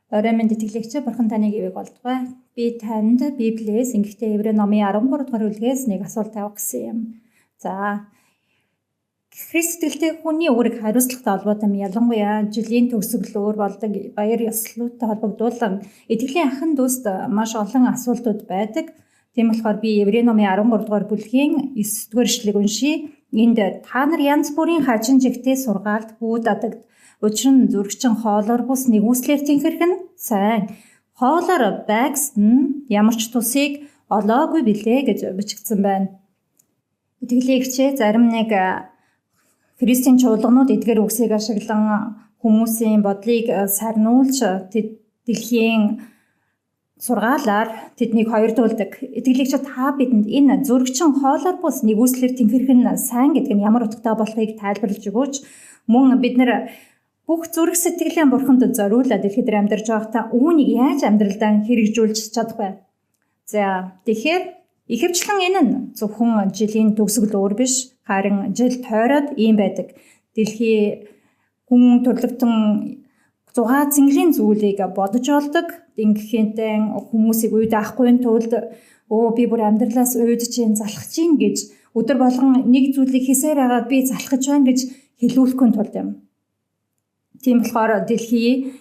Орой минь итгэлэгч бурхан таныг ивэг болтугай. Би танд Библиэс Ингэхдээ Еврей номын 13 дугаар бүлгээс нэг асуулт тавих гэсэн юм. За Христэлтэй хүний үүрэг хариуцлагатай холбоотой ялангуяа жилийн төгсгөлөөр болдог баяр ёслолтой холбогдуулан итгэлийн ахын дүүст маш олон асуултууд байдаг. Тийм болохоор би Еврей номын 13 дугаар бүлгийн 9 дугаар ишлэгийг уншия. Энд та нар янз бүрийн хачин жигтэй сургаалт буудадагд учир нь зүрхчин хоолоор бус нэгүслэр тэнхэрх нь сайн. Хоолоор байгсад нь ямар ч тусыг олоогүй билээ гэж бичигдсэн байна. Итгэлийн хичээ зарим нэг христийн чуулганууд эдгээр үгсийг ашиглан хүмүүсийн бодлыг сарниулж дэлхийн сургаалаар тэднийг хоёрдуулдаг. Итгэлэгч та бидэнд энэ зүрхчин хоолоор бус нэгүслэр тэнхэрх нь сайн гэдэг нь ямар утгатай болохыг тайлбарлаж өгөөч. Мөн бид нар бүх зүрх сэтгэлийн бурханд зориулаад дэлхийд амьдарч байхдаа үүнийг яаж амьдралдаа хэрэгжүүлж чадах вэ? За тэгэхээр ихэвчлэн энэ нь зөвхөн жилийн төгсгөл өөр биш, харин жил тойроод ийм байдаг. Дэлхий хүн төрлөختөн 6 цэнгэлийн зүйлийг бодож олдог. Ингэхэнтэй хүмүүсийг уйд авахгүй тулд би бүр амьдралаас уйдж чинь залхаж чинь гэж өдөр болгон нэг зүйлийг хийсээр хагаад би залхаж байна гэж хэлүүлэхгүй тулд юм. Тийм болохоор дэлхий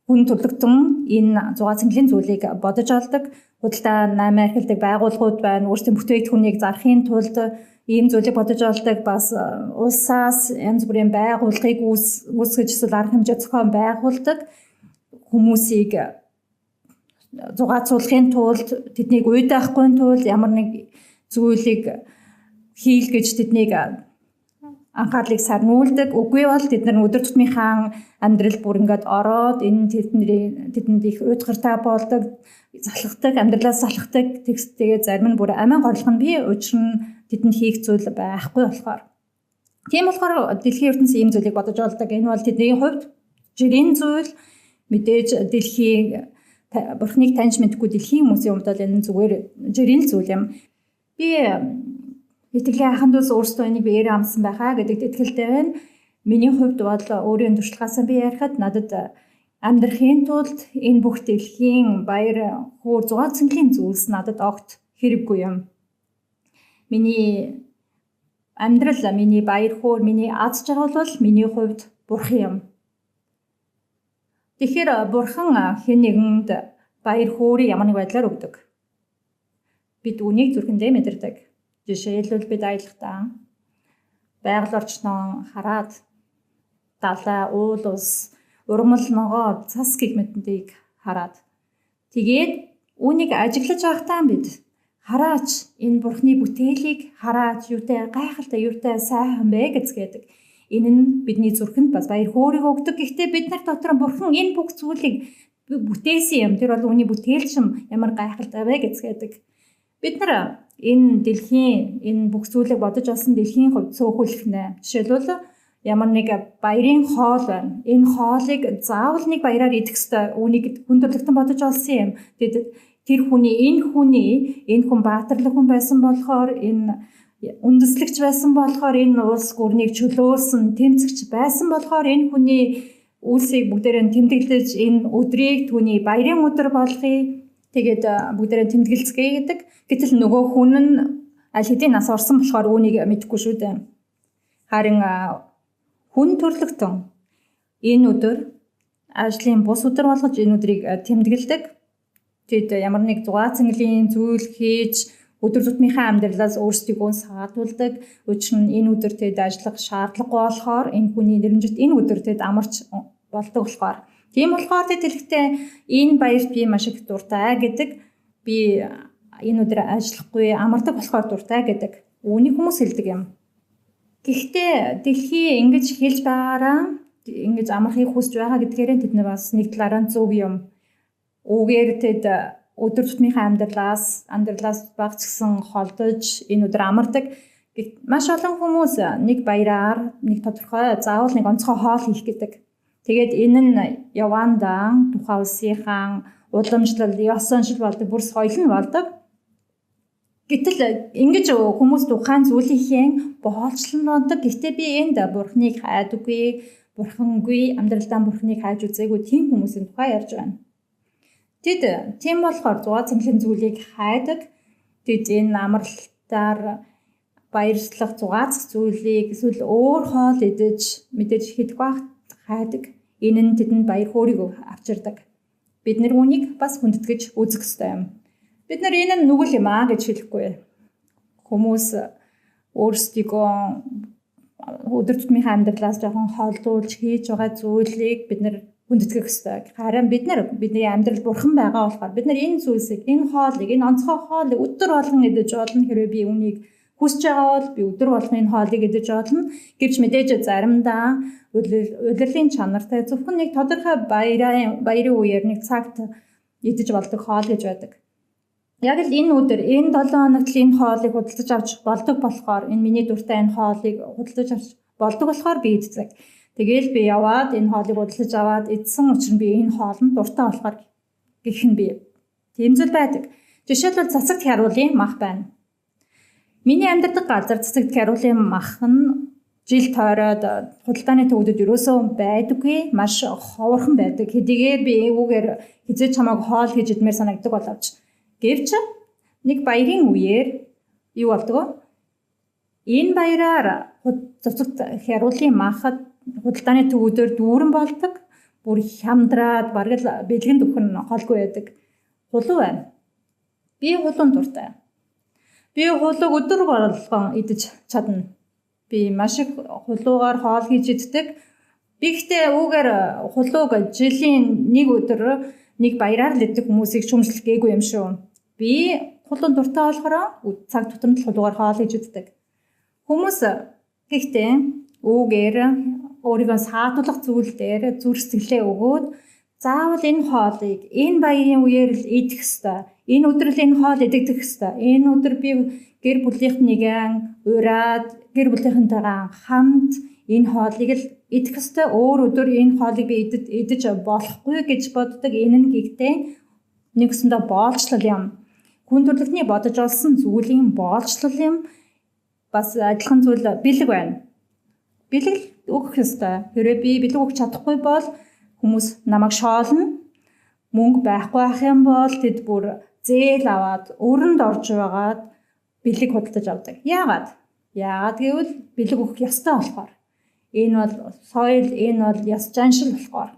хүн төрлөختөн энэ 6 цэнгэлийн зүйлийг бодож олдог. Худалдаа 8 архилдаг байгууллагууд байна. Өөрсдийн бүтээгдэхүүнийг зарахын тулд ийм зүйлийг бодож олдог. Бас улсаас янз бүрийн байгууллагыг үүсгэж эсвэл арга хэмжээ зохион байгуулдаг. Хүмүүсийг зугаацуулахын тулд тэднийг уйдаахгүй тулд ямар нэг зүйлийг хийл гэж тэднийг анхаарлыг сарниулдаг. Үгүй бол тэд нар өдөр тутмынхаа амьдрал бүр ингээд ороод энэ тэдэнд их уйдгартай болдог, залхахдаг, амьдралаас залхахдаг. Тэгээд зарим нь бүр амин горлох нь бий. Учир нь тэдэнд хийх зүйл байхгүй болохоор. Тийм болохоор дэлхийн ертөнцийн ийм зүйлийг бодож олдог. Энэ бол тэдний хувьд жирийн зүйл. Мэдээж дэлхийн бурхныг таньж мэдгүй дэлхийн хүмүүсийн хувьд бол энэ зүгээр жирийн зүйл юм. Би итгэлийн ахын дүүс өөрсдөө энийг биеэр амсан байхаа гэдэгт итгэлтэй байна. Миний хувьд бол өөрийн туршлагаасаа би ярихад надад амьдрахын тулд энэ бүх дэлхийн баяр хөөр 6 цэнгэлийн зүйлс надад огт хэрэггүй юм. Миний амьдрал, миний баяр хөөр, миний аз жаргал бол миний хувьд бурхан юм. Тэгэхээр бурхан хэн нэгэнд баяр хөөрийг ямар нэг байдлаар өгдөг. Бид үнийг зүрхэндээ мэдэрдэг. Жишээлбэл бид аялахдаа байгаль орчноо хараад далай, уул ус, урмал ногоо, цас гэх мэтнийг хараад тэгээд үүнийг ажиглаж байхдаа бид хараач энэ бурхны бүтээлийг хараач юутай гайхалтай, юутай сайхан бэ гэцгээдэг. Энэ нь бидний зүрхэнд бас баяр хөөргийг өгдөг. Гэхдээ бид нар дотор бурхан энэ бүх зүйлийг бүтээсэн юм. Тэр бол үүний бүтээлч юм ямар гайхалтай вэ гэцгээдэг. Бид нар энэ дэлхийн энэ бүх зүйлийг бодож олсон дэлхийн хувьд цөөхөлөх нэ. Жишээлбэл ямар нэг баярын хоол байна. Энэ хоолыг заавал нэг баяраар идэх ёстой. Үүнийг хүн төрлөختөн бодож олсон юм. Тэр энэ хүн баатарлаг хүн байсан болохоор энэ үндэслэгч байсан болохоор энэ улс гүрнийг чөлөөлсөн тэмцэгч байсан болохоор энэ хүний үлсийг бүгдээрээ тэмдэглэж энэ өдрийг түүний баярын өдөр болгоё. Тэгээд бүгдээрээ тэмдэглэцгээе гэдэг. Гэтэл нөгөө хүн нь аль хэдийн нас орсон болохоор үүнийг мэдэхгүй шүү дээ. Харин хүн төрлөختөн энэ өдөр ажлын бус өдөр болгож энэ өдрийг тэмдэглэдэг. Тэд ямар нэг 6 цэнгэлийн зүйл хийж өдөр тутмынхаа амьдралаас өөрсдийгөө саатуулдаг. Учир нь энэ өдөр тэд ажиллах шаардлагагүй болохоор энэ хүний нэрмжит энэ өдөр тэд амарч болдог болохоор. Тийм болохоор тэд хэлэхдээ энэ баярт би маш их дуртай гэдэг. Би энэ өдөр ажиллахгүй амардаг болохоор дуртай гэдэг. Үүнийг хүмүүс хэлдэг юм. Гэхдээ дэлхий ингэж хэлж байгаараа ингэж амархыг хүсэж байгаа гэдгээр тэд нар бас нэг талаараа зөв юм. Үүгээр тэд өдөр тутмынхаа амьдралаас багцсан холдож энэ өдөр амардаг. Маш олон хүмүүс нэг баяраар нэг тодорхой заавал нэг онцгой хоол хийх гэдэг. Тэгээд энэ нь Яванда тухайн улсынхаа уламжлал, ёс заншил болдог, бүр соёл нь болдог. Гэтэл ингэж хүмүүс тухайн зүйлийн боолчлон болдог. Гэхдээ би энд бурхныг хайдаггүй, бурхангүй, амьдралдаа бурхныг хайж үзээгүй тийм хүмүүсийн тухай ярьж байна. Тэд тийм болохоор зугаа цэнхлийн зүйлийг хайдаг. Тэд энэ амралтаар баярлах зугаацах зүйлийг эсвэл өөр хоол идэж мэдээж хэдэх багт хайдаг. Энэ нь тэдэнд баяр хөөргийг авчирдаг. Бид нэр үүнийг бас хүндэтгэж үзэх ёстой юм. Бид нар энэ нь нүгэл юм аа гэж хэлэхгүй. Хүмүүс өөрсдийгөө өдөр тутмынхаа амьдралаас жоохон холдуулж хийж байгаа зүйлийг бид нар хүндэтгэх ёстой. Харин бидний амьдрал бурхан байгаа болохоор бид нар энэ зүйлсийг, энэ хоолыг, энэ онцгой хоолыг өдөр болгон идэж болно. Хэрвээ би үүнийг хүсэж байгаа бол би өдөр болгон энэ хоолыг идэж болно. Гэвч мэдээж заримдаа улирлын чанартай зөвхөн нэг тодорхой баярын үеэр нэг цагт идэж болдог хоол гэж байдаг. Яг л энэ өдөр энэ 7 хоногт энэ хоолыг худалдаж авч болдог болохоор энэ миний дуртай энэ хоолыг худалдаж авч болдог болохоор би иддэг. Тэгээл би яваад энэ хоолыг худалдаж аваад идсэн учраас би энэ хоол нь дуртай болохоор гэх нь би тийм зүйл байдаг. Жишээлбэл цацагт хяруулын мах байна. Миний амьдардаг газар цацагт хяруулын мах нь жил тойроод худалдааны төвөдөд ерөөсөө байдаггүй, маш ховорхон байдаг. Хэдийгээр би эвүүгээр хизээч хамаагүй хоол хийж идмээр санагддаг боловч гэвч нэг баярын үеэр юу болдгоо? Энэ баяраар цацагт хяруулын махад худалдааны төвөдөр дүүрэн болдог. Бүр хямдраад бараг л бэлгэн дөхөн холгүй байдаг. Хулуу байна. Би хулуун дуртай. Би хулууг өдөр болгон идэж чадна. Би маш их хулуугаар хоол хийж иддэг. Би гэхдээ үүгээр хулууг жилийн нэг өдөр нэг баяраар л иддэг хүмүүсийг шүмжлэх гээгүй юм шүү. Би хулуун дуртай болохоор цаг тутамд хулуугаар хоол хийж иддэг. Хүмүүс гэхдээ үүгээр өөрийгөө саатуулах зүйл дээр зүрх сэтгэлээ өгөөд заавал энэ хоолыг энэ баярын үеэр л идэх ёстой. Энэ өдөр л энэ хоол идэгдэх ёстой. Энэ өдөр би гэр бүлийнхнийгэн ураад гэр бүлийнхэнтэйгээ хамт энэ хоолыг л идэх ёстой. Өөр өдөр энэ хоолыг би идэж болохгүй гэж боддог. Энэ нь гэхдээ нэгсэндээ боолчлол юм. Хүн төрөлхтний бодож олсон зүйлийн боолчлол юм. Бас адилхан зүйл бэлэг байна. Бэлэг өгөх ёстой. Хэрвээ би бэлэг өгч чадахгүй бол хүмүүс намайг шоолно. Мөнгө байхгүй ах юм бол тэд бүр зээл аваад өрөнд орж байгаад бэлэг худалдаж авдаг. Яагаад? Яагаад гэвэл бэлэг өгөх ёстой болохоор. Энэ бол соёл, энэ бол ёс заншил болохоор.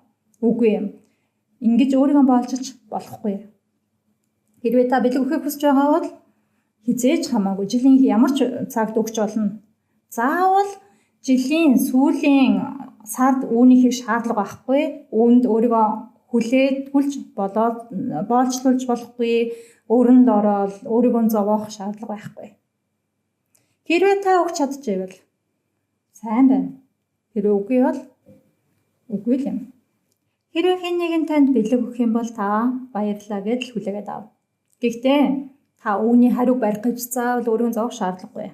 Үгүй юм. Ингэж өөрийгөө боолжиж болохгүй. Хэрвээ та бэлэг өгөхийг хүсэж байгаа бол хизээж хамаагүй жилийн ямар ч цагт өгч болно. Заавал жилийн сүүлийн сард үүнийхийг шаардлага байхгүй. Үүнд өөрийгөө хүлж болоод боолчлуулж болохгүй. Өрөнд ороод өөрийгөө зовоох шаардлага байхгүй. Хэрвээ та өгч чадчихвэл сайн байна. Хэрвээ үгүй бол үгүй л юм. Хэрвээ хэн нэгэн танд бэлэг өгөх юм бол та баярлалаа гэж хүлээгээд ав. Гэхдээ та үүний хариуг барих гэж заавал өөрийгөө зовох шаардлагагүй.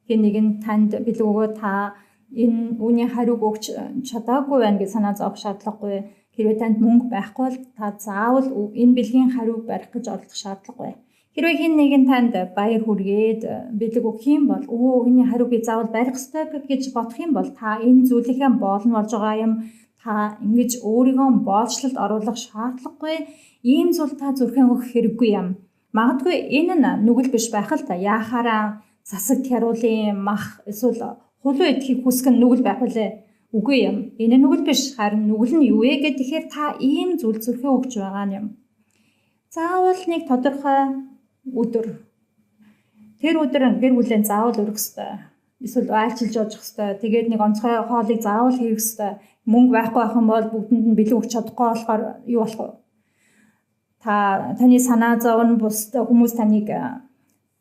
Хэн нэгэн танд бэлэг өгөө та энэ үүний хариуг өгч чадаагүй байна гэж санаа зовох шаардлагагүй. Хэрвээ танд мөнгө байхгүй бол та заавал энэ бэлгийн хариуг барих гэж оролдох шаардлагагүй. Хэрвээ хэн нэгэн танд баяр хүргээд бэлэг өгөх юм бол энэ хариуг би заавал барих ёстой гэж бодох юм бол та энэ зүйлийнхээ боолн болж байгаа юм. Та ингэж өөрийгөө боолчлолд оруулах шаардлагагүй. Ийм зүйл та зүрхэн өгөх хэрэггүй юм. Магадгүй энэ нь нүгэл биш байх л та. Яахаараа засагт хяруулын мах эсвэл хулуу идэхийг хүсэх нь нүгэл байх үлээ. Үгүй юм. Энэ нүгэл биш. Харин нүгэл нь юу вэ гэхээр та ийм зүйл зүрхээ өгч байгаа юм. Заавал нэг тодорхой өдөр. Тэр өдөр гэр бүлээ заавал өргөх ёстой. Эсвэл айлчилж очих ёстой. Тэгээд нэг онцгой хоолыг заавал хийх ёстой. Мөнгө байхгүй байх юм бол бүгдэнд нь бэлэг өгч чадахгүй болохоор юу болох вэ? Таны санаа зовн бус хүмүүс таныг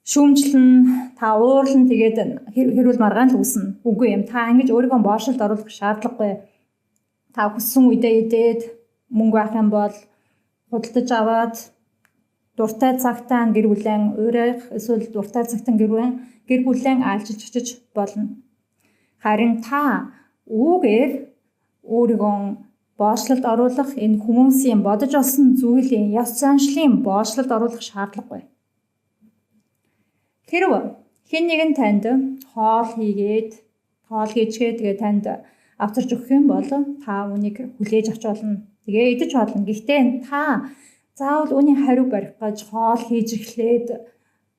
шүүмжлэн, та уурлан тэгээд хэрүүл маргаан л үүснэ. Үгүй юм. Та ингэж өөрийгөө боолшолд оруулах шаардлагагүй. Та хүссэн үедээ идээд мөнгө авах юм бол худалдаж аваад дуртай цагтаа гэр бүлэн уурах эсвэл дуртай цагтаа гэр бүлэн айлчилж очиж болно. Харин та үүгээр өөрийгөө боолшолд оруулах энэ хүмүүсийн бодож олсон зүйлийн ёс заншлын боолшолд оруулах шаардлагагүй. Хэрвээ хэн нэгэн танд хоол хийчгээ тэгээ танд авчирч өгөх юм бол та үнийг хүлээж авч болно. Тэгээ идэж болно. Гэхдээ та заавал үүний хариу барих гэж хоол хийж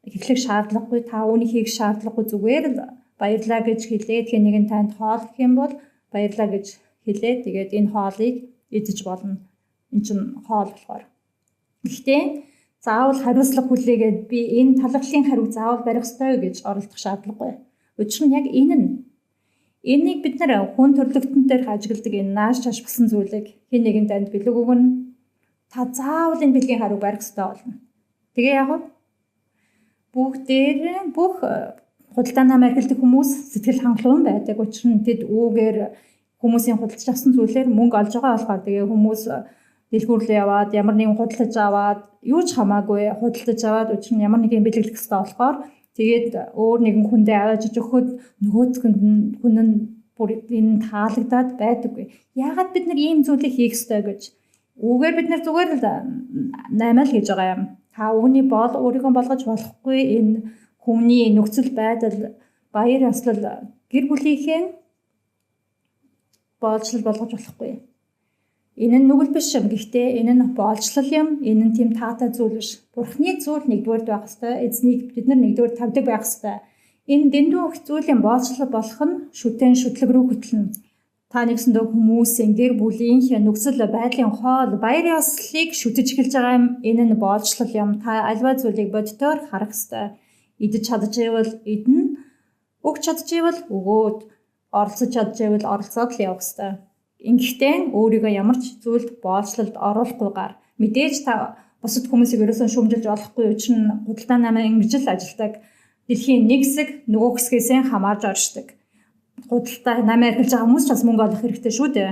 эхлэх шаардлагагүй, та үүнийг хийх шаардлагагүй, зүгээр л баярлаа гэж хэлээд хэн нэгэн танд хоол өгөх юм бол баярлаа гэж хэлээд тэгээд энэ хоолыг идэж болно. Энэ чинь хоол болохоор. Гэхдээ заавал хариуцлага хүлээгээд би энэ талархлын хариуг заавал барих ёстой гэж оролдох шаардлагагүй. Учир нь яг энэ нь. Энийг бид нар хүн төрлөختөн дээр ажигладаг энэ нааш чашбсан зүйлийг хэн нэгэн танд бэлэг өгнө. Та заавал энэ бэлгийн хариуг барих ёстой болно. Тэгээ яг бүх худалдаа нам эрхэлдэг хүмүүс сэтгэл хангалуун байдаг. Учир нь тэд үүгээр хүмүүсийн худалдаж авсан зүйлээр мөнгө олж байгаа болохоор тэгээ хүмүүс дэлгүүрлээ яваад ямар нэгэн худалдаж аваад юу ч хамаагүй худалдаж аваад учир нь ямар нэгэн бэлэглэх хэрэгтэй болохоор тэгээд өөр нэгэн хүндээ авааж өгөхөд нөгөөдгөнд хүн нь бүр энэ таалагдаад байдаггүй. Яагаад бид нар ийм зүйлийг хийх ёстой гэж үүгээр бид нар зүгээр л наймаал хийж байгаа юм. Та үүний өөрийгөө болгож болохгүй энэ хүний нөхцөл байдал, баяр ёслол, гэр бүлийнхээ боолчлол болгож болохгүй. Энэ нь нүгэл биш юм. Гэхдээ энэ нь боолчлол юм. Энэ нь тийм таатай зүйл биш. Бурхны зүйл нэгдүгээр байх ёстой. Эзнийг бид нар нэгдүгээр тавьдаг байх ёстой. Энэ дэндүү их зүйлийн боолчлол болох нь шүтэн шүтлэг рүү хөтлөнө. Та нэгсэндээ хүмүүсийн гэр бүлийнхээ нөхцөл байдлын хоол, баяр ёслолыг шүтэж эхэлж байгаа юм. Энэ нь боолчлол юм. Та альва зүйлийг боддоор харах ёстой. Идэж чадчихвэл идэн, өгч чадчихвэл өгөөд, оролцож чадчихвэл оролцоод л явах ёстой. Ингэхдээ өөрийгөө ямар ч зүйлд боолчлолд оруулахгүйгээр мэдээж та бусад хүмүүсийг ерөөсөө шүүмжилж болохгүй учраас худалдаа намаа ингэж л ажилдаг. Дэлхийн нэг хэсэг нөгөө хэсгээс хамаарж оршдог. Худалдаа намаа эрхэлж байгаа хүмүүс ч бас мөнгө олох хэрэгтэй шүү дээ.